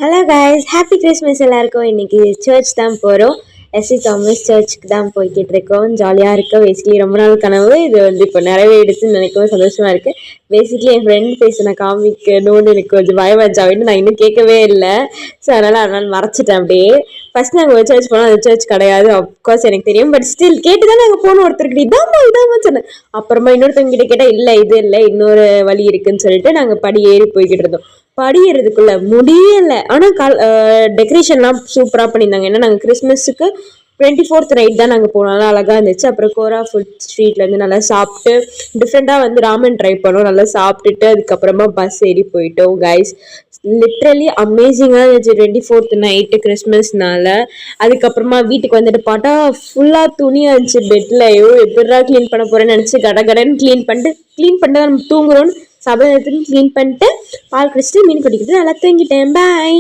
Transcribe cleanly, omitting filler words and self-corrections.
Hello guys, happy Christmas எல்லாருக்கும். இன்னைக்கு search தான் போகிறோம். எஸ்சி தாமஸ் சர்ச்சுக்கு தான் போய்கிட்டு இருக்கோம். ஜாலியாக இருக்கு. பேசிக்கலி ரொம்ப நாள் கனவு இது இப்போ நிறைவேறிடுச்சுன்னு நினைக்கவும் சந்தோஷமாக இருக்குது. பேசிக்கலி என் ஃப்ரெண்ட் பேசின காமிக்கணும்னு எனக்கு கொஞ்சம் பயமாச்சு. அப்படின்னு நான் இன்னும் கேட்கவே இல்லை. ஸோ அதனால் மறைச்சிட்டேன் அப்படியே. ஃபர்ஸ்ட் நாங்கள் ஒரு சர்ச் போனோம். அந்த சர்ச் கிடையாது, அஃப்கோர்ஸ் எனக்கு தெரியும். பட் ஸ்டில் கேட்டு தான் நாங்கள் போனோம். ஒருத்தர்கிட்ட இதாம்மா சொன்னேன். அப்புறமா இன்னொருத்தவங்க கிட்ட கேட்டால் இல்லை இது இல்லை, இன்னொரு வழி இருக்குன்னு சொல்லிட்டு நாங்கள் படி ஏறி போய்கிட்டு இருந்தோம். படிக்கிறதுக்குள்ள முடியல. ஆனால் டெக்கரேஷன்லாம் சூப்பராக பண்ணியிருந்தாங்க. ஏன்னா நாங்கள் கிறிஸ்மஸுக்கு 24th நைட் தான் நாங்கள் போனோம். நல்லா அழகாக இருந்துச்சு. அப்புறம் கோரா ஃபுட் ஸ்ட்ரீட்லேருந்து நல்லா சாப்பிட்டு டிஃப்ரெண்ட்டாக வந்து ராமன் ட்ரை பண்ணோம். நல்லா சாப்பிட்டுட்டு அதுக்கப்புறமா பஸ் ஏறி போயிட்டோம். கைஸ் லிட்ரலி அமேசிங்காக இருந்துச்சு 24th நைட்டு கிறிஸ்மஸ்னால. அதுக்கப்புறமா வீட்டுக்கு வந்துட்டு பார்த்தா ஃபுல்லாக துணியாக இருந்துச்சு பெட்டில். எப்படிடா க்ளீன் பண்ண போகிறேன்னு நினச்சி கடன்னு க்ளீன் பண்ணிட்டு நம்ம தூங்குறோன்னு சபை எடுத்துன்னு க்ளீன் பண்ணிட்டு பால் குடிச்சிட்டு மீன் பிடிக்கிட்டு நல்லா தூங்கிட்டேன். பாய்.